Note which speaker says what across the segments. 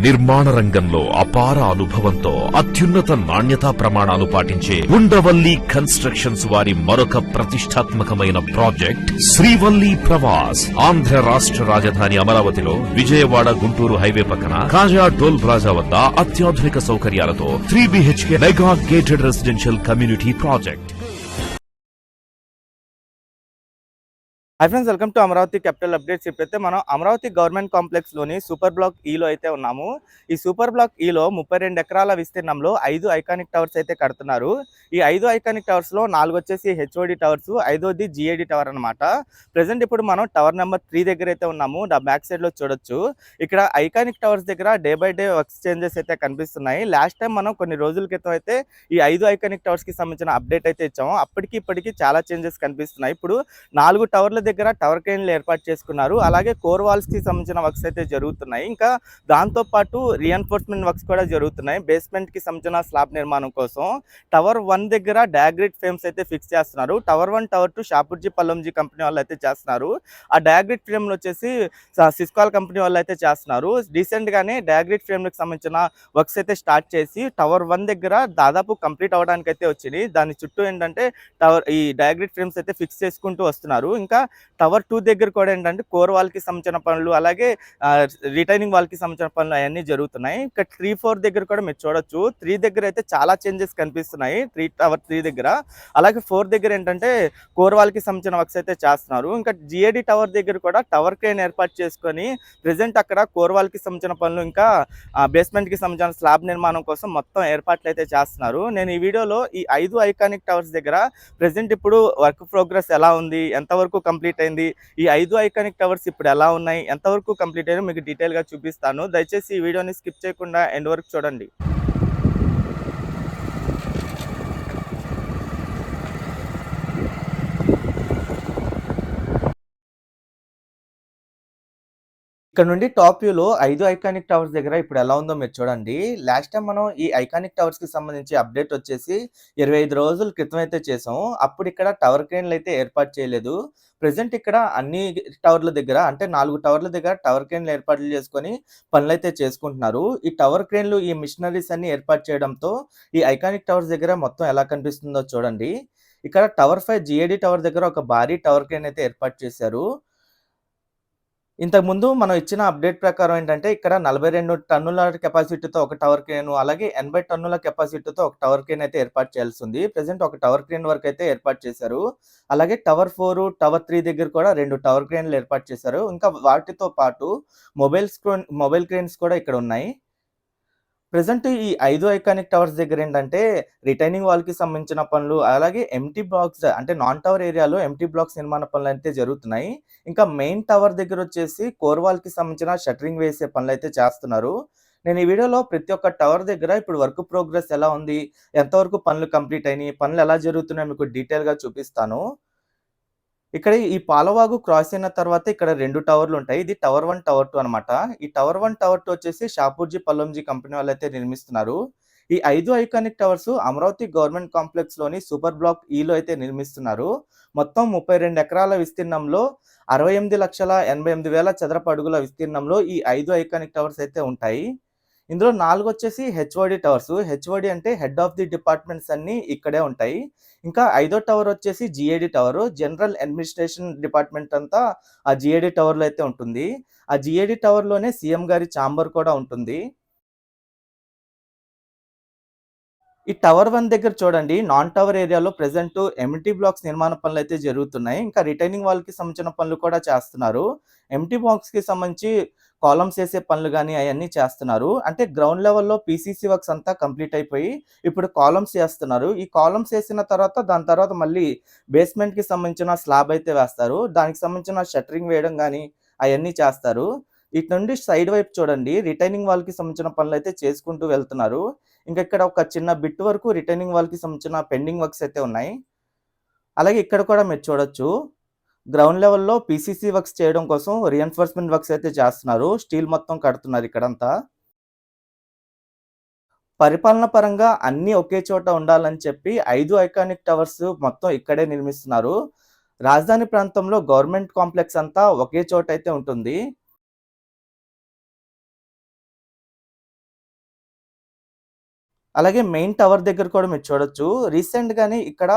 Speaker 1: నిర్మాణ రంగంలో అపార అనుభవంతో అత్యున్నత నాణ్యతా ప్రమాణాలు పాటించే ఉండవల్లి కన్స్ట్రక్షన్స్ వారి మరొక ప్రతిష్టాత్మకమైన ప్రాజెక్ట్ శ్రీవల్లి ప్రవాస్. ఆంధ్ర రాష్ట్ర రాజధాని అమరావతిలో విజయవాడ గుంటూరు హైవే పక్కన కాజా టోల్ ప్లాజా వద్ద అత్యాధునిక సౌకర్యాలతో 3 BHK mega gated residential community project.
Speaker 2: Hi friends, welcome to Amaravati capital updates. ఇప్పుడైతే మనం అమరావతి గవర్నమెంట్ కాంప్లెక్స్ లోని సూపర్ బ్లాక్ ఈలో అయితే ఉన్నాము. ఈ సూపర్ బ్లాక్ ఈలో 32 ఎకరాల విస్తీర్ణంలో 5 ఐకానిక్ టవర్స్ అయితే కడుతున్నారు. ఈ 5 ఐకానిక్ టవర్స్ లో 4 వచ్చేసి హెచ్ఓడి టవర్స్, 5ది జిఏడి టవర్ అనమాట. ప్రెసెంట్ ఇప్పుడు మనం టవర్ నెంబర్ 3 దగ్గర అయితే ఉన్నాము. బ్యాక్ సైడ్ లో చూడొచ్చు. ఇక్కడ ఐకానిక్ టవర్స్ దగ్గర day by day works changes అయితే కనిపిస్తున్నాయి. లాస్ట్ టైం మనం కొన్ని రోజుల క్రితం అయితే ఈ 5 ఐకానిక్ టవర్స్ కి సంబంధించిన అప్డేట్ అయితే ఇచ్చాము. అప్పటికి ఇప్పటికి చాలా చేంజెస్ కనిపిస్తున్నాయి. ఇప్పుడు 4 టవర్ల దగ్గర టవర్ క్రేన్లు ఏర్పాటు చేసుకున్నారు. అలాగే కోర్ వాల్స్ కి సంబంధించిన వర్క్స్ అయితే జరుగుతున్నాయి. ఇంకా దాంతో పాటు రీఎన్ఫోర్స్మెంట్ వర్క్స్ కూడా జరుగుతున్నాయి. బేస్మెంట్ కి సంబంధించిన స్లాబ్ నిర్మాణం కోసం టవర్ 1 దగ్గర డయాగ్రిడ్ ఫ్రేమ్స్ అయితే ఫిక్స్ చేస్తున్నారు. Tower 1 tower 2 Shapoorji Pallonji company వాళ్ళు అయితే చేస్తున్నారు. ఆ డయాగ్రిడ్ ఫ్రేమ్లు వచ్చేసి సిస్కాల్ కంపెనీ వాళ్ళు అయితే చేస్తున్నారు. రీసెంట్ గానే డయాగ్రిడ్ ఫ్రేమ్లకు సంబంధించిన వర్క్స్ అయితే స్టార్ట్ చేసి టవర్ 1 దగ్గర దాదాపు కంప్లీట్ అవడానికి అయితే వచ్చింది. దాని చుట్టూ ఏంటంటే ఈ డయాగ్రిడ్ ఫ్రేమ్స్ అయితే ఫిక్స్ చేసుకుంటూ వస్తున్నారు. ఇంకా టవర్ 2 దగ్గర కూడా ఏంటంటే కోర్ వాల్ కి సంబంధించిన పనులు, అలాగే రిటైనింగ్ వాల్ కి సంబంధించిన పనులు అవన్నీ జరుగుతున్నాయి. ఇంకా 3, 4 దగ్గర కూడా మీరు చూడొచ్చు. 3 దగ్గర అయితే చాలా చేంజెస్ కనిపిస్తున్నాయి. టవర్ 3 దగ్గర, అలాగే 4 దగ్గర ఏంటంటే కోర్ వాల్ కి సంబంధించిన వర్క్స్ అయితే చేస్తున్నారు. ఇంకా జిఏడి టవర్ దగ్గర కూడా టవర్ క్రేన్ ఏర్పాటు చేసుకొని ప్రెసెంట్ అక్కడ కోర్ వాల్ కి సంబంధించిన పనులు, ఇంకా బేస్మెంట్ కి సంబంధించిన స్లాబ్ నిర్మాణం కోసం మొత్తం ఏర్పాట్లు అయితే చేస్తున్నారు. నేను ఈ వీడియోలో ఈ 5 ఐకానిక్ టవర్స్ దగ్గర ప్రెసెంట్ ఇప్పుడు వర్క్ ప్రోగ్రెస్ ఎలా ఉంది, ఎంతవరకు కంప్లీట్ అయింది, ఈ 5 ఐకానిక్ టవర్స్ ఇప్పుడు ఎలా ఉన్నాయి, ఎంతవరకు కంప్లీట్ అయ్యాయో మీకు డీటెయిల్ గా చూపిస్తాను. దయచేసి ఈ వీడియోని స్కిప్ చేయకుండా ఎండ్ వరకు చూడండి. ఇక్కడ నుండి టాప్ వ్యూలో 5 ఐకానిక్ టవర్స్ దగ్గర ఇప్పుడు ఎలా ఉందో మీరు చూడండి. లాస్ట్ టైం మనం ఈ ఐకానిక్ టవర్స్ కి సంబంధించి అప్డేట్ వచ్చేసి 25 రోజుల క్రితం అయితే చేసాము. అప్పుడు ఇక్కడ టవర్ క్రేన్లు అయితే ఏర్పాటు చేయలేదు. ప్రెసెంట్ ఇక్కడ అన్ని టవర్ల దగ్గర, అంటే 4 టవర్ల దగ్గర టవర్ క్రేన్లు ఏర్పాట్లు చేసుకొని పనులు అయితే చేసుకుంటున్నారు. ఈ టవర్ క్రేన్లు, ఈ మిషనరీస్ అన్ని ఏర్పాటు చేయడంతో ఈ ఐకానిక్ టవర్స్ దగ్గర మొత్తం ఎలా కనిపిస్తుందో చూడండి. ఇక్కడ టవర్ 5 జిఏడి టవర్ దగ్గర ఒక భారీ టవర్ క్రేన్ అయితే ఏర్పాటు చేశారు. ఇంతకుముందు మనం ఇచ్చిన అప్డేట్ ప్రకారం ఏంటంటే ఇక్కడ 42 టన్నుల కెపాసిటీతో ఒక టవర్ క్రేన్, అలాగే 80 టన్నుల కెపాసిటీతో ఒక టవర్ క్రేన్ అయితే ఏర్పాటు చేయాల్సి ఉంది. ప్రెసెంట్ ఒక టవర్ క్రేన్ వరకు అయితే ఏర్పాటు చేశారు. అలాగే టవర్ 4, టవర్ 3 దగ్గర కూడా 2 టవర్ క్రేన్లు ఏర్పాటు చేశారు. ఇంకా వాటితో పాటు మొబైల్ క్రేన్స్ కూడా ఇక్కడ ఉన్నాయి. ప్రెసెంట్ ఈ 5 ఐకానిక్ టవర్స్ దగ్గర ఏంటంటే రిటైనింగ్ వాల్ కి సంబంధించిన పనులు, అలాగే ఎంటీ బ్లాక్స్, అంటే నాన్ టవర్ ఏరియాలో ఎంటీ బ్లాక్స్ నిర్మాణ పనులు అయితే జరుగుతున్నాయి. ఇంకా మెయిన్ టవర్ దగ్గర వచ్చేసి కోర్ వాల్ కి సంబంధించిన షట్టరింగ్ వేసే పనులు అయితే చేస్తున్నారు. నేను ఈ వీడియోలో ప్రతి ఒక్క టవర్ దగ్గర ఇప్పుడు వర్క్ ప్రోగ్రెస్ ఎలా ఉంది, ఎంతవరకు పనులు కంప్లీట్ అయినాయి, పనులు ఎలా జరుగుతున్నాయో మీకు డీటెయిల్ గా చూపిస్తాను. ఇక్కడ ఈ పాలవాగు క్రాస్ అయిన తర్వాత ఇక్కడ 2 టవర్లు ఉంటాయి. ఇది టవర్ 1, టవర్ 2 అనమాట. ఈ టవర్ 1, టవర్ 2 వచ్చేసి షాపూర్జీ పల్లంజీ కంపెనీ వాళ్ళు అయితే నిర్మిస్తున్నారు. ఈ 5 iconic towers Amaravati government complex లోని సూపర్ బ్లాక్ ఈలో అయితే నిర్మిస్తున్నారు. మొత్తం 32 ఎకరాల విస్తీర్ణంలో 68,88,000 చదరపు అడుగుల విస్తీర్ణంలో ఈ 5 ఐకానిక్ టవర్స్ అయితే ఉంటాయి. ఇందులో 4 వచ్చేసి హెచ్ఓడి టవర్స్. హెచ్ఓడి అంటే హెడ్ ఆఫ్ ది డిపార్ట్మెంట్స్ అన్ని ఇక్కడే ఉంటాయి. ఇంకా 5వ టవర్ వచ్చేసి GAD tower, general administration department అంతా ఆ జిఏడి టవర్ లో అయితే ఉంటుంది. ఆ జిఏడి టవర్ లోనే సీఎం గారి ఛాంబర్ కూడా ఉంటుంది. ఈ టవర్ 1 దగ్గర చూడండి, నాన్ టవర్ ఏరియాలో ప్రెసెంట్ ఎంటీ బ్లాక్స్ నిర్మాణ పనులు అయితే జరుగుతున్నాయి. ఇంకా రిటైనింగ్ వాల్ కి సంబంధించిన పనులు కూడా చేస్తున్నారు. ఎంటీ బ్లాక్స్ కి సంబంధించి కాలమ్స్ వేసే పనులు కానీ అవన్నీ చేస్తున్నారు. అంటే గ్రౌండ్ లెవెల్లో పీసీసీ వర్క్స్ అంతా కంప్లీట్ అయిపోయి ఇప్పుడు కాలమ్స్ వేస్తున్నారు. ఈ కాలమ్స్ వేసిన తర్వాత దాని తర్వాత మళ్ళీ బేస్మెంట్ కి సంబంధించిన స్లాబ్ అయితే వేస్తారు. దానికి సంబంధించిన షట్టరింగ్ వేయడం కానీ అవన్నీ చేస్తారు. ఇటు నుండి సైడ్ వైపు చూడండి, రిటైనింగ్ వాల్ కి సంబంధించిన పనులు అయితే చేసుకుంటూ వెళ్తున్నారు. ఇంకా ఇక్కడ ఒక చిన్న బిట్ వరకు రిటైనింగ్ వాల్ కి సంబంధించిన పెండింగ్ వర్క్స్ అయితే ఉన్నాయి. అలాగే ఇక్కడ కూడా మీరు చూడొచ్చు, గ్రౌండ్ లెవెల్లో పీసీసీ వర్క్స్ చేయడం కోసం రీఎన్ఫోర్స్మెంట్ వర్క్స్ అయితే చేస్తున్నారు. స్టీల్ మొత్తం కడుతున్నారు ఇక్కడంతా. పరిపాలన పరంగా అన్ని ఒకే చోట ఉండాలని చెప్పి 5 ఐకానిక్ టవర్స్ మొత్తం ఇక్కడే నిర్మిస్తున్నారు. రాజధాని ప్రాంతంలో గవర్నమెంట్ కాంప్లెక్స్ అంతా ఒకే చోట అయితే ఉంటుంది. అలాగే మెయిన్ టవర్ దగ్గర కూడా మీరు చూడొచ్చు. రీసెంట్‌గానే ఇక్కడ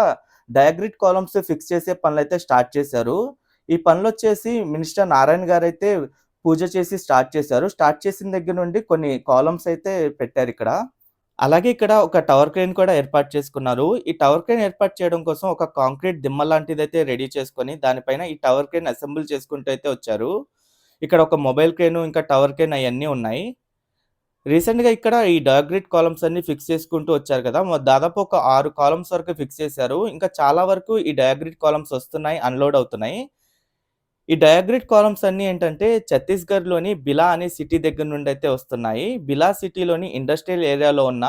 Speaker 2: డయాగ్రిడ్ కాలమ్స్ ఫిక్స్ చేసే పనులైతే స్టార్ట్ చేశారు. ఈ పనులొచ్చేసి మినిస్టర్ నారాయణ గారైతే పూజ చేసి స్టార్ట్ చేశారు. స్టార్ట్ చేసిన దగ్గర నుండి కొన్ని కాలమ్స్ అయితే పెట్టారిక్కడ. అలాగే ఇక్కడ ఒక టవర్ క్రేన్ కూడా ఏర్పాటు చేసుకున్నారు. ఈ టవర్ క్రేన్ ఏర్పాటు చేయడం కోసం ఒక కాంక్రీట్ దిమ్మ లాంటిదైతే రెడీ చేసుకొని, దానిపైన ఈ టవర్ క్రేన్ అసెంబుల్ చేసుకుంటూ అయితే వచ్చారు. ఇక్కడ ఒక మొబైల్ క్రేను, ఇంకా టవర్ క్రేన్ అయన్నీ ఉన్నాయి. రీసెంట్‌గా ఇక్కడ ఈ డయాగ్రిడ్ కాలమ్స్ అన్నీ ఫిక్స్ చేసుకుంటూ వచ్చారు కదా! దాదాపు ఒక 6 కాలమ్స్ వరకు ఫిక్స్ చేశారు. ఇంకా చాలా వరకు ఈ డయాగ్రిడ్ కాలమ్స్ వస్తున్నాయి, అన్‌లోడ్ అవుతున్నాయి. ఈ డయాగ్రిడ్ కాలమ్స్ అన్నీ ఏంటంటే ఛత్తీస్‌గఢ్‌లోని బిలా అనే సిటీ దగ్గర నుండైతే వస్తున్నాయి. బిలా సిటీలోని ఇండస్ట్రియల్ ఏరియాలో ఉన్న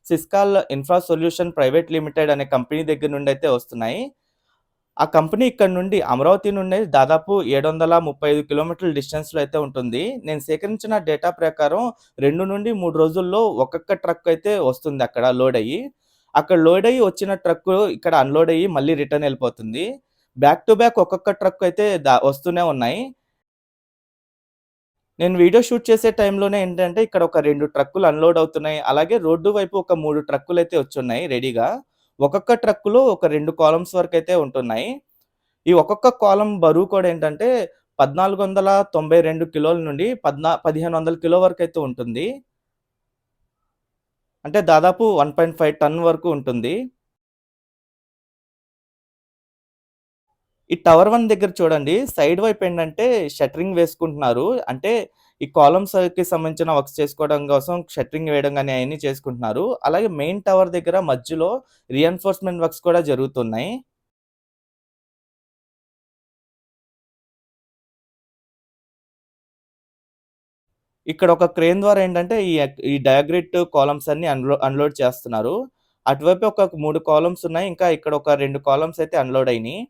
Speaker 2: సిస్కాల్ ఇన్ఫ్రా సొల్యూషన్ ప్రైవేట్ లిమిటెడ్ అనే కంపెనీ దగ్గర నుండైతే వస్తున్నాయి. ఆ కంపెనీ ఇక్కడ నుండి అమరావతి నుండి దాదాపు 735 కిలోమీటర్ల డిస్టెన్స్‌లో అయితే ఉంటుంది. నేను సేకరించిన డేటా ప్రకారం 2-3 రోజుల్లో ఒక్కొక్క ట్రక్ అయితే వస్తుంది అక్కడ లోడ్ అయ్యి. అక్కడ లోడ్ అయ్యి వచ్చిన ట్రక్కు ఇక్కడ అన్‌లోడ్ అయ్యి మళ్ళీ రిటర్న్ ఎళ్ళిపోతుంది. బ్యాక్ టు బ్యాక్ ఒక్కొక్క ట్రక్ అయితే వస్తూనే ఉన్నాయి. నేను వీడియో షూట్ చేసే టైంలోనే ఏంటంటే ఇక్కడ ఒక 2 ట్రక్కులు అన్‌లోడ్ అవుతున్నాయి. అలాగే రోడ్డు వైపు ఒక 3 ట్రక్కులైతే వచ్చున్నాయి రెడీగా. ఒక్కొక్క ట్రక్కులో ఒక 2 కాలమ్స్ వరకైతే ఉంటున్నాయి. ఈ ఒక్కొక్క కాలమ్ బరువు కూడా ఏంటంటే 1492 కిలోల నుండి 1500 కిలో వరకైతే ఉంటుంది. అంటే దాదాపు 1.5 టన్ వరకు ఉంటుంది. ఈ టవర్ 1 దగ్గర చూడండి సైడ్ వైపు ఏంటంటే షట్టరింగ్ వేసుకుంటున్నారు. అంటే ఈ కాలమ్స్‌కి సంబంధించిన వర్క్స్ చేసుకోవడం కోసం షట్టరింగ్ వేయడం గాని అయన్నీ చేసుకుంటున్నారు. అలాగే మెయిన్ టవర్ దగ్గర మధ్యలో రీఎన్ఫోర్స్‌మెంట్ వర్క్స్ కూడా జరుగుతున్నాయి. ఇక్కడ ఒక క్రేన్ ద్వారా ఏంటంటే ఈ డయాగ్రిడ్ కాలమ్స్ అన్నీ అన్‌లోడ్ చేస్తున్నారు. అటువైపు ఒక 3 కాలమ్స్ ఉన్నాయి. ఇంకా ఇక్కడ ఒక 2 కాలమ్స్ అయితే అన్‌లోడ్ అయినియి.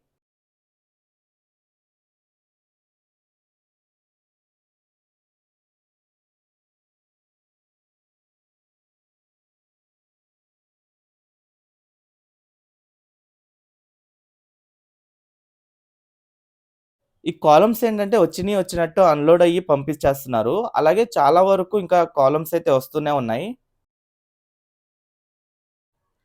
Speaker 2: ఈ కాలమ్స్ ఏంటంటే వచ్చినట్టు అన్‌లోడ్ అయ్యి పంపించేస్తున్నారు. అలాగే చాలా వరకు ఇంకా కాలమ్స్ అయితే వస్తూనే ఉన్నాయి.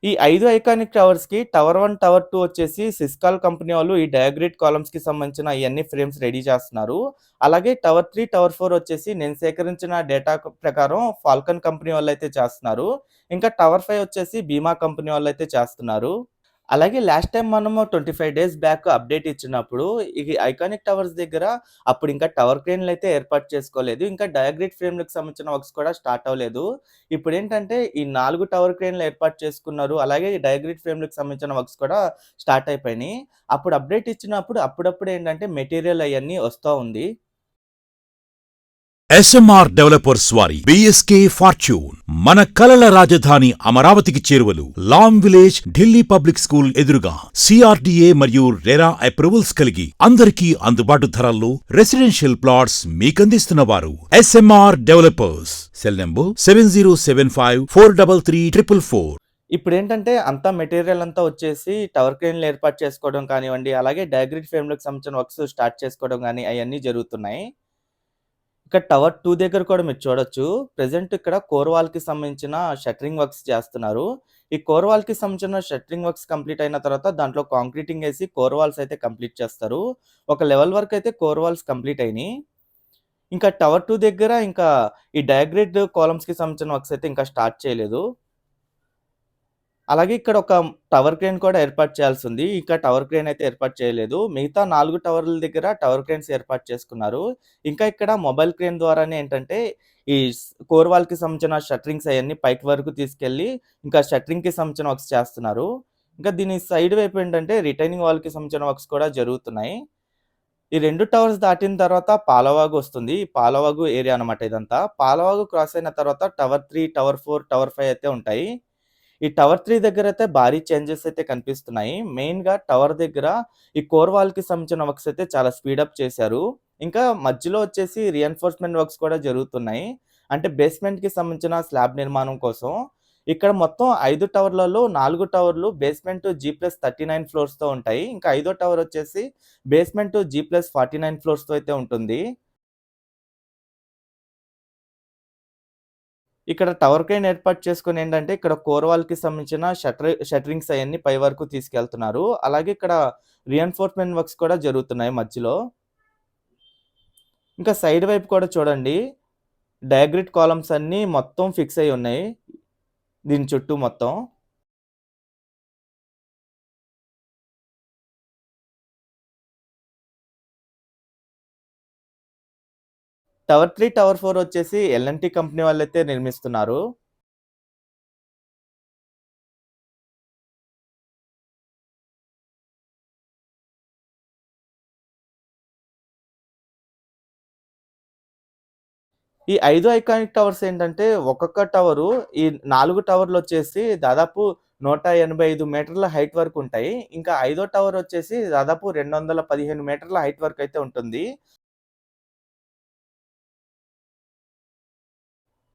Speaker 2: ఈ 5 ఐకానిక్ టవర్స్‌కి టవర్ 1, టవర్ 2 వచ్చేసి సిస్కాల్ కంపెనీ వాళ్ళు ఈ డయాగ్రిడ్ కాలమ్స్‌కి సంబంధించిన ఇయన్నీ ఫ్రేమ్స్ రెడీ చేస్తున్నారు. అలాగే టవర్ 3, టవర్ 4 వచ్చేసి నేను సేకరించిన డేటా ప్రకారం ఫాల్కన్ కంపెనీ వాళ్ళైతే చేస్తున్నారు. ఇంకా టవర్ 5 వచ్చేసి బీమా కంపెనీ వాళ్ళైతే చేస్తున్నారు. అలాగే లాస్ట్ టైమ్ మనము 25 డేస్ బ్యాక్ అప్డేట్ ఇచ్చినప్పుడు, ఈ ఐకానిక్ టవర్స్ దగ్గర అప్పుడింకా టవర్ క్రేన్‌లయితే ఏర్పాటు చేసుకోలేదు. ఇంకా డయాగ్రిడ్ ఫ్రేమ్‌లకు సంబంధించిన వర్క్స్ కూడా స్టార్ట్ అవ్వలేదు. ఇప్పుడేంటంటే ఈ 4 టవర్ క్రేన్‌లు ఏర్పాటు చేసుకున్నారు. అలాగే ఈ డయాగ్రిడ్ ఫ్రేమ్‌లకు సంబంధించిన వర్క్స్ కూడా స్టార్ట్ అయిపోయినాయి. అప్పుడు అప్డేట్ ఇచ్చినప్పుడు అప్పుడప్పుడు ఏంటంటే మెటీరియల్ అయన్నీ వస్తా ఉంది.
Speaker 3: ఎస్ఎంఆర్ డెవలపర్స్ వారి బిఎస్కే ఫార్చ్యూన్ మన కలల రాజధాని అమరావతికి చేరువలు లాంగ్ విలేజ్ ఢిల్లీ పబ్లిక్ స్కూల్ ఎదురుగా సిఆర్డీఏ మరియు రెరా అప్రూవల్స్ కలిగి అందరికీ అందుబాటు ధరల్లో రెసిడెన్షియల్ ప్లాట్స్ మీకందిస్తున్నవారు ఎస్ఎంఆర్ డెవలపర్స్. Cell number 7075433444.
Speaker 2: ఇప్పుడేంటంటే అంతా మెటీరియల్ అంతా వచ్చేసి టవర్ క్రేన్‌లు ఏర్పాటు చేసుకోవడం కానివ్వండి, అలాగే డయాగ్రిడ్ ఫ్రేమ్‌లకు సంబంధించిన వర్క్స్ స్టార్ట్ చేసుకోవడం గాని అయన్నీ జరుగుతున్నాయి. ఇక్కడ టవర్ 2 దగ్గర కూడా మీరు చూడొచ్చు. ప్రెజెంట్ ఇక్కడ కోర్ వాల్‌కి సంబంధించిన షట్టరింగ్ వర్క్స్ చేస్తున్నారు. ఈ కోర్ వాల్‌కి సంబంధించిన షట్టరింగ్ వర్క్స్ కంప్లీట్ అయిన తర్వాత దాంట్లో కాంక్రీటింగ్ ఏసి కోర్ వాల్స్ అయితే కంప్లీట్ చేస్తారు. ఒక లెవెల్ వరకు అయితే కోర్ వాల్స్ కంప్లీట్ అయినియి. ఇంకా టవర్ 2 దగ్గర ఇంకా ఈ డయాగ్రిడ్ కాలమ్స్‌కి సంబంధించిన వర్క్స్ అయితే ఇంకా స్టార్ట్ చేయలేదు. అలాగే ఇక్కడ ఒక టవర్ క్రేన్ కూడా ఏర్పాటు చేయాల్సింది. ఇంకా టవర్ క్రేన్ అయితే ఏర్పాటు చేయలేదు. మిగతా 4 టవర్ల దగ్గర టవర్ క్రేన్స్ ఏర్పాటు చేసుకున్నారు. ఇంకా ఇక్కడ మొబైల్ క్రేన్ ద్వారానే ఏంటంటే ఈ కోర్ వాల్‌కి సంబంధించిన షట్టరింగ్స్ అయన్నీ పైకి వరకు తీసుకెళ్ళి ఇంకా షట్టరింగ్‌కి సంబంధించిన వర్క్స్ చేస్తున్నారు. ఇంకా దీని సైడ్ వైపు ఏంటంటే రిటైనింగ్ వాల్‌కి సంబంధించిన వర్క్స్ కూడా జరుగుతున్నాయి. ఈ 2 టవర్స్ దాటిన తర్వాత పాలవాగు వస్తుంది. ఈ పాలవాగు ఏరియా అన్నమాట ఇదంతా. పాలవాగు క్రాస్ అయిన తర్వాత టవర్ 3, టవర్ 4, టవర్ 5 అయితే ఉంటాయి. ఈ టవర్ 3 దగ్గరైతే భారీ చేంజెస్ అయితే కనిపిస్తున్నాయి. మెయిన్‌గా టవర్ దగ్గర ఈ కోర్ వాల్‌కి సంబంధించిన వర్క్స్ అయితే చాలా స్పీడప్ చేశారు. ఇంకా మధ్యలో వచ్చేసి రీఎన్ఫోర్స్‌మెంట్ వర్క్స్ కూడా జరుగుతున్నాయి. అంటే బేస్‌మెంట్‌కి సంబంధించిన స్లాబ్ నిర్మాణం కోసం. ఇక్కడ మొత్తం 5 టవర్లలో 4 టవర్లు బేస్‌మెంట్ G+39 ఫ్లోర్స్‌తో ఉంటాయి. ఇంకా ఐదో టవర్ వచ్చేసి బేస్‌మెంట్ G+49 ఫ్లోర్స్‌తో అయితే ఉంటుంది. ఇక్కడ టవర్ క్రేన్ ఏర్పాటు చేసుకొని ఏంటంటే ఇక్కడ కోర్ వాల్‌కి సంబంధించిన షట్టరింగ్స్ అయన్నీ పై వరకు తీసుకెళ్తున్నారు. అలాగే ఇక్కడ రీఎన్ఫోర్స్‌మెంట్ వర్క్స్ కూడా జరుగుతున్నాయి మధ్యలో. ఇంకా సైడ్ వైపు కూడా చూడండి. డయాగ్రిడ్ కాలమ్స్ అన్నీ మొత్తం ఫిక్స్ అయ్యి ఉన్నాయి. దీని చుట్టూ మొత్తం. టవర్ 3, టవర్ 4 వచ్చేసి ఎల్&టీ కంపెనీ వాళ్ళైతే నిర్మిస్తున్నారు. ఈ 5 ఐకానిక్ టవర్స్ ఏంటంటే ఒక్కొక్క టవరు ఈ 4 టవర్‌లొచ్చేసి దాదాపు 185 మీటర్ల హైట్ వరకు ఉంటాయి. ఇంకా ఐదో టవర్ వచ్చేసి దాదాపు 215 మీటర్ల హైట్ వరకైతే ఉంటుంది.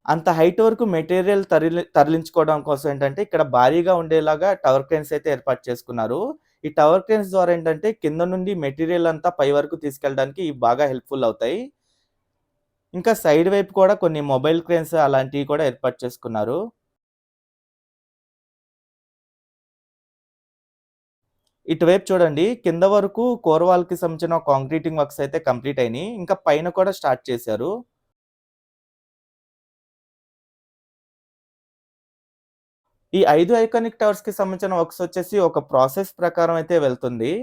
Speaker 2: అంత హైట్ వరకు మెటీరియల్ తరలించుకోవడం కోసం ఏంటంటే ఇక్కడ భారీగా ఉండేలాగా టవర్ క్రేన్స్ అయితే ఏర్పాటు చేసుకున్నారు. ఈ టవర్ క్రేన్స్ ద్వారా ఏంటంటే కింద నుండి మెటీరియల్ అంతా పై వరకు తీసుకెళ్ళడానికి ఇవి బాగా హెల్ప్‌ఫుల్ అవుతాయి. ఇంకా సైడ్ వైపు కూడా కొన్ని మొబైల్ క్రేన్స్ అలాంటివి కూడా ఏర్పాటు చేసుకున్నారు. ఇటువైపు చూడండి కింద వరకు కోర్ వాల్‌కి సంబంధించిన కాంక్రీటింగ్ వర్క్స్ అయితే కంప్లీట్ అయినాయి. ఇంకా పైన కూడా స్టార్ట్ చేశారు. ఈ 5 ఐకానిక్ టవర్స్‌కి సంబంధించిన వర్క్స్ వచ్చేసి ఒక ప్రాసెస్ ప్రకారం అయితే వెళ్తుంది.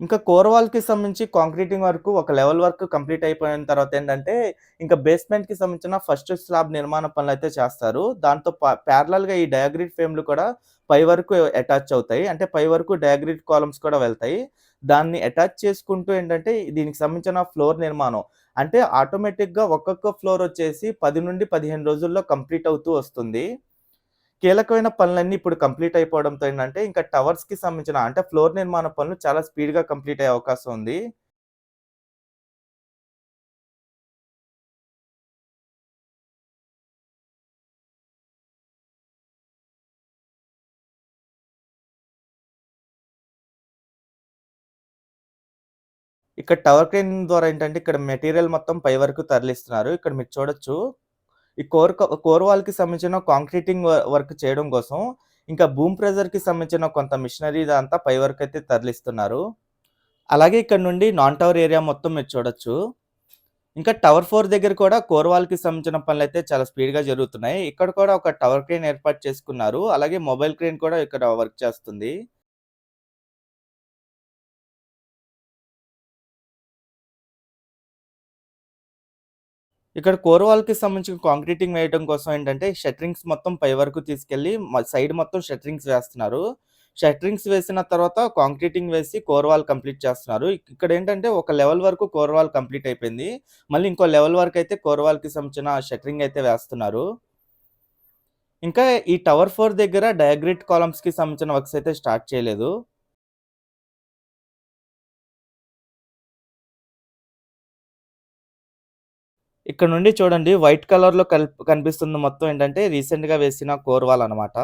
Speaker 2: ఇంకా కోర్ వాల్‌కి సంబంధించి కాంక్రీటింగ్ వరకు ఒక లెవెల్ వరకు కంప్లీట్ అయిపోయిన తర్వాత ఏంటంటే, ఇంకా బేస్‌మెంట్‌కి సంబంధించిన ఫస్ట్ స్లాబ్ నిర్మాణ పనులైతే చేస్తారు. దాంతో ప్యారలల్‌గా ఈ డయాగ్రిడ్ ఫ్రేమ్‌లు కూడా పై వరకు అటాచ్ అవుతాయి. అంటే పై వరకు డయాగ్రిడ్ కాలమ్స్ కూడా వెళ్తాయి. దాన్ని అటాచ్ చేసుకుంటూ ఏంటంటే, దీనికి సంబంధించిన ఫ్లోర్ నిర్మాణం అంటే ఆటోమేటిక్‌గా ఒక్కొక్క ఫ్లోర్ వచ్చేసి 10-15 రోజుల్లో కంప్లీట్ అవుతూ వస్తుంది. కీలకమైన పనులన్నీ ఇప్పుడు కంప్లీట్ అయిపోవడంతో ఏంటంటే, ఇంకా టవర్స్‌కి సంబంధించిన అంటే ఫ్లోర్ నిర్మాణ పనులు చాలా స్పీడ్‌గా కంప్లీట్ అయ్యే అవకాశం ఉంది. ఇక్కడ టవర్ క్రేన్ ద్వారా ఏంటంటే, ఇక్కడ మెటీరియల్ మొత్తం పై వరకు తరలిస్తున్నారు. ఇక్కడ మీరు చూడొచ్చు. ఈ కోర్ వాల్‌కి సంబంధించిన కాంక్రీటింగ్ వర్క్ చేయడం కోసం, ఇంకా బూమ్ ప్రెజర్‌కి సంబంధించిన కొంత మిషనరీ ఇదంతా పై వరకైతే తరలిస్తున్నారు. అలాగే ఇక్కడ నుండి నాన్ టవర్ ఏరియా మొత్తం మీరు చూడొచ్చు. ఇంకా టవర్ 4 దగ్గర కూడా కోర్ వాల్‌కి సంబంధించిన పనులైతే చాలా స్పీడ్‌గా జరుగుతున్నాయి. ఇక్కడ కూడా ఒక టవర్ క్రేన్ ఏర్పాటు చేసుకున్నారు. అలాగే మొబైల్ క్రేన్ కూడా ఇక్కడ వర్క్ చేస్తుంది. ఇక్కడ కోర్ వాల్‌కి సంబంధించిన కాంక్రీటింగ్ వేయడం కోసం ఏంటంటే, షట్టరింగ్స్ మొత్తం పై వరకు తీసుకెళ్ళి సైడ్ మొత్తం షట్టరింగ్స్ వేస్తున్నారు. షట్టరింగ్స్ వేసిన తర్వాత కాంక్రీటింగ్ వేసి కోర్ వాల్ కంప్లీట్ చేస్తున్నారు. ఇక్కడేంటంటే ఒక లెవెల్ వరకు కోర్ వాల్ కంప్లీట్ అయిపోయింది. మళ్ళీ ఇంకో లెవెల్ వరకైతే కోర్ వాల్‌కి సంబంధించిన షట్టరింగ్ అయితే వేస్తున్నారు. ఇంకా ఈ టవర్ 4 దగ్గర డయాగ్రిడ్ కాలమ్స్‌కి సంబంధించిన వర్క్స్ అయితే స్టార్ట్ చేయలేదు. ఇక్కడ నుండి చూడండి వైట్ కలర్‌లో కనిపిస్తుంది మొత్తం ఏంటంటే రీసెంట్‌గా వేసిన కోర్ వాల్ అన్నమాట.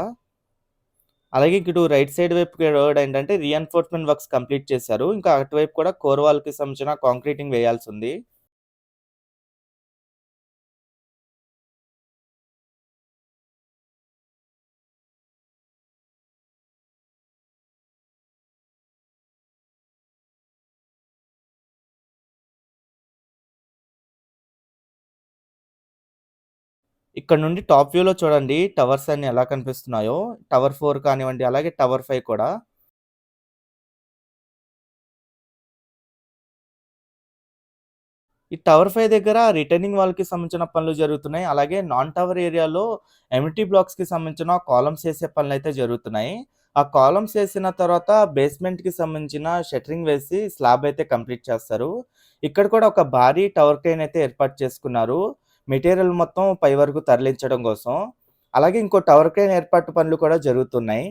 Speaker 2: అలాగే ఇటు రైట్ సైడ్ వైపు కూడా ఏంటంటే రీఎన్ఫోర్స్‌మెంట్ వర్క్స్ కంప్లీట్ చేశారు. ఇంకా అటువైపు కూడా కోర్ వాల్‌కి సంబంధించిన కాంక్రీటింగ్ వేయాల్సుంది. ఇక్కడ నుండి టాప్ వ్యూలో చూడండి టవర్స్ అన్నీ ఎలా కనిపిస్తున్నాయో. టవర్ 4 కానివ్వండి, అలాగే టవర్ 5 కూడా. ఈ టవర్ 5 దగ్గర రిటర్నింగ్ వాల్‌కి సంబంధించిన పనులు జరుగుతున్నాయి. అలాగే నాన్ టవర్ ఏరియాలో ఎమ్టీ బ్లాక్స్‌కి సంబంధించిన కాలమ్స్ ఏసే పనులైతే జరుగుతున్నాయి. ఆ కాలమ్స్ ఏసిన తర్వాత బేస్‌మెంట్‌కి సంబంధించిన షట్టరింగ్ వేసి స్లాబ్ అయితే కంప్లీట్ చేస్తారు. ఇక్కడ కూడా ఒక భారీ టవర్ క్రేన్ అయితే ఏర్పాటు చేసుకున్నారు. మెటీరియల్ మొత్తం పై వరకు తరలించడం కోసం. అలాగే ఇంకో టవర్ క్రేన్ ఏర్పాటు పనులు కూడా జరుగుతున్నాయి.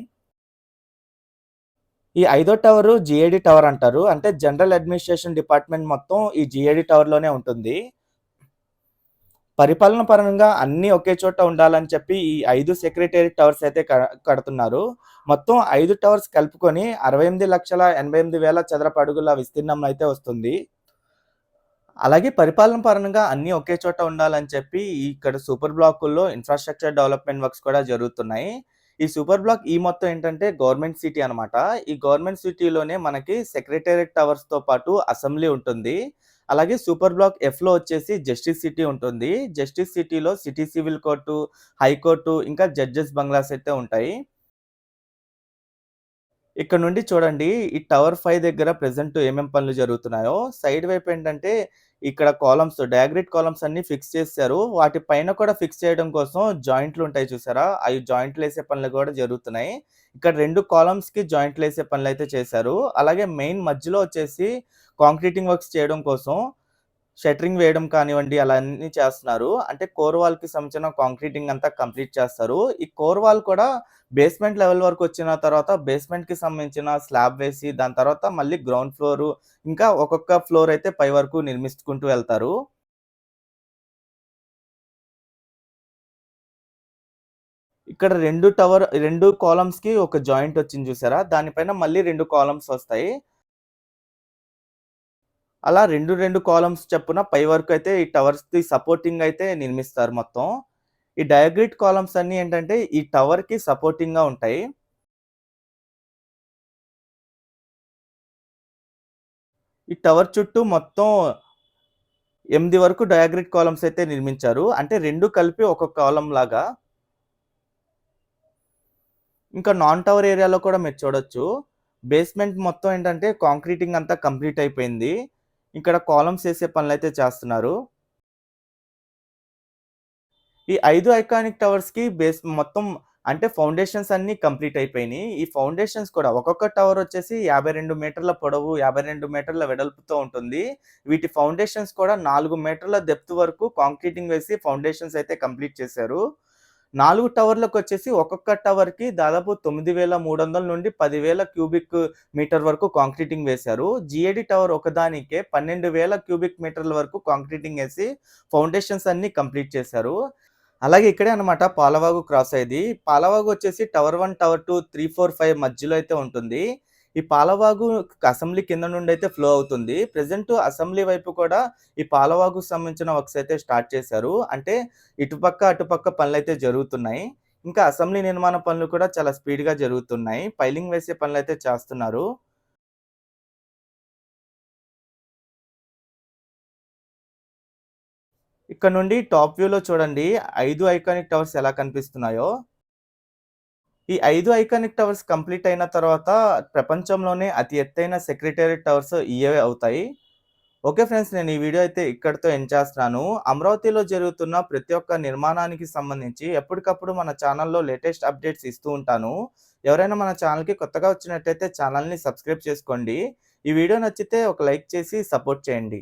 Speaker 2: ఈ ఐదో టవరు జీఏడీ టవర్ అంటారు. అంటే జనరల్ అడ్మినిస్ట్రేషన్ డిపార్ట్‌మెంట్ మొత్తం ఈ జీఏడీ టవర్‌లోనే ఉంటుంది. పరిపాలన పరంగా అన్నీ ఒకే చోట ఉండాలని చెప్పి ఈ 5 సెక్రటేరియట్ టవర్స్ అయితే కడుతున్నారు. మొత్తం 5 టవర్స్ కలుపుకొని 68,88,000 చదరపు అడుగుల విస్తీర్ణంలో అయితే వస్తుంది. అలాగే పరిపాలన పరంగా అన్నీ ఒకే చోట ఉండాలని చెప్పి ఇక్కడ సూపర్ బ్లాకుల్లో ఇన్‌ఫ్రాస్ట్రక్చర్ డెవలప్‌మెంట్ వర్క్స్ కూడా జరుగుతున్నాయి. ఈ సూపర్ బ్లాక్ ఈ మొత్తం ఏంటంటే గవర్నమెంట్ సిటీ అనమాట. ఈ గవర్నమెంట్ సిటీలోనే మనకి సెక్రటేరియట్ టవర్స్‌తో పాటు అసెంబ్లీ ఉంటుంది. అలాగే సూపర్ బ్లాక్ ఎఫ్‌లో వచ్చేసి జస్టిస్ సిటీ ఉంటుంది. జస్టిస్ సిటీలో సిటీ సివిల్ కోర్టు, హైకోర్టు ఇంకా జడ్జెస్ బంగ్లాస్ అయితే ఉంటాయి. ఇక్కడ నుండి చూడండి ఈ టవర్ 5 దగ్గర ప్రెజెంట్ ఏమేం పనులు జరుగుతున్నాయో. సైడ్ వైపు ఏంటంటే ఇక్కడ కాలమ్స్ డయాగ్రిడ్ కాలమ్స్ అన్నీ ఫిక్స్ చేశారు. వాటి పైన కూడా ఫిక్స్ చేయడం కోసం జాయింట్లు ఉంటాయి చూసారా? అవి జాయింట్‌లేసే పనులు కూడా జరుగుతున్నాయి. ఇక్కడ 2 కాలమ్స్‌కి జాయింట్‌లేసే పనులైతే చేశారు. అలాగే మెయిన్ మధ్యలో వచ్చేసి కాంక్రీటింగ్ వర్క్స్ చేయడం కోసం షట్టరింగ్ వేయడం కానివ్వండి అలా అన్నీ చేస్తున్నారు. అంటే కోర్ వాల్‌కి సంబంధించిన కాంక్రీటింగ్ అంతా కంప్లీట్ చేస్తారు. ఈ కోర్ వాల్ కూడా బేస్‌మెంట్ లెవెల్ వరకు వచ్చిన తర్వాత బేస్‌మెంట్‌కి సంబంధించిన స్లాబ్ వేసి దాని తర్వాత మళ్ళీ గ్రౌండ్ ఫ్లోరు ఇంకా ఒక్కొక్క ఫ్లోర్ అయితే పై వరకు నిర్మించుకుంటూ వెళ్తారు. ఇక్కడ 2 కాలమ్స్‌కి ఒక జాయింట్ వచ్చింది చూసారా? దానిపైన మళ్ళీ 2 కాలమ్స్ వస్తాయి. అలా 2 కాలమ్స్ చొప్పున పై వరకు అయితే ఈ టవర్స్‌కి సపోర్టింగ్ అయితే నిర్మిస్తారు మొత్తం. ఈ డయాగ్రిడ్ కాలమ్స్ అన్నీ ఏంటంటే ఈ టవర్‌కి సపోర్టింగ్‌గా ఉంటాయి. ఈ టవర్ చుట్టూ మొత్తం 8 వరకు డయాగ్రిడ్ కాలమ్స్ అయితే నిర్మించారు. అంటే 2 కలిపి ఒక కాలమ్ లాగా. ఇంకా నాన్ టవర్ ఏరియాలో కూడా మీరు చూడొచ్చు. బేస్‌మెంట్ మొత్తం ఏంటంటే కాంక్రీటింగ్ అంతా కంప్లీట్ అయిపోయింది. ఇక్కడ కాలమ్స్ ఏసే పనులైతే చేస్తున్నారు. ఈ 5 ఐకానిక్ టవర్స్‌కి బేస్ మొత్తం అంటే ఫౌండేషన్స్ అన్నీ కంప్లీట్ అయిపోయినియి. ఈ ఫౌండేషన్స్ కూడా ఒక్కొక్క టవర్ వచ్చేసి 52 మీటర్ల పొడవు, 52 మీటర్ల వెడల్పుతో ఉంటుంది. వీటి ఫౌండేషన్స్ కూడా 4 మీటర్ల డెప్త్ వరకు కాంక్రీటింగ్ వేసి ఫౌండేషన్స్ అయితే కంప్లీట్ చేశారు. 4 టవర్‌లకొచ్చేసి ఒక్కొక్క టవర్‌కి దాదాపు 9,300 నుండి 10,000 క్యూబిక్ మీటర్ వరకు కాంక్రీటింగ్ వేశారు. జీఏడీ టవర్ ఒకదానికే 12,000 క్యూబిక్ మీటర్ల వరకు కాంక్రీటింగ్ ఏసి ఫౌండేషన్స్ అన్నీ కంప్లీట్ చేశారు. అలాగే ఇక్కడే అన్నమాట పాలవాగు క్రాస్ అయ్యేది. పాలవాగు వచ్చేసి టవర్ 1, టవర్ 2, 3, 4, 5 మధ్యలో అయితే ఉంటుంది. ఈ పాలవాగు అసెంబ్లీ కింద నుండి అయితే ఫ్లో అవుతుంది. ప్రెజెంట్ అసెంబ్లీ వైపు కూడా ఈ పాలవాగుకు సంబంధించిన వర్క్స్ అయితే స్టార్ట్ చేశారు. అంటే ఇటుపక్క, అటుపక్క పనులైతే జరుగుతున్నాయి. ఇంకా అసెంబ్లీ నిర్మాణ పనులు కూడా చాలా స్పీడ్‌గా జరుగుతున్నాయి. పైలింగ్ వేసే పనులైతే చేస్తున్నారు. ఇక్కడ నుండి టాప్ వ్యూలో చూడండి 5 ఐకానిక్ టవర్స్ ఎలా కనిపిస్తున్నాయో. ఈ 5 ఐకానిక్ టవర్స్ కంప్లీట్ అయిన తర్వాత ప్రపంచంలోనే అతి ఎత్తైన సెక్రటేరియట్ టవర్స్ ఇయ్యే అవుతాయి. ఓకే ఫ్రెండ్స్, నేను ఈ వీడియో అయితే ఇక్కడితో ఎండ్ చేస్తున్నాను. అమరావతిలో జరుగుతున్న ప్రతి ఒక్క నిర్మాణానికి సంబంధించి ఎప్పటికప్పుడు మన ఛానల్‌లో లేటెస్ట్ అప్డేట్స్ ఇస్తూ ఉంటాను. ఎవరైనా మన ఛానల్‌కి కొత్తగా వచ్చినట్టయితే ఛానల్‌ని సబ్స్క్రైబ్ చేసుకోండి. ఈ వీడియో నచ్చితే ఒక లైక్ చేసి సపోర్ట్ చేయండి.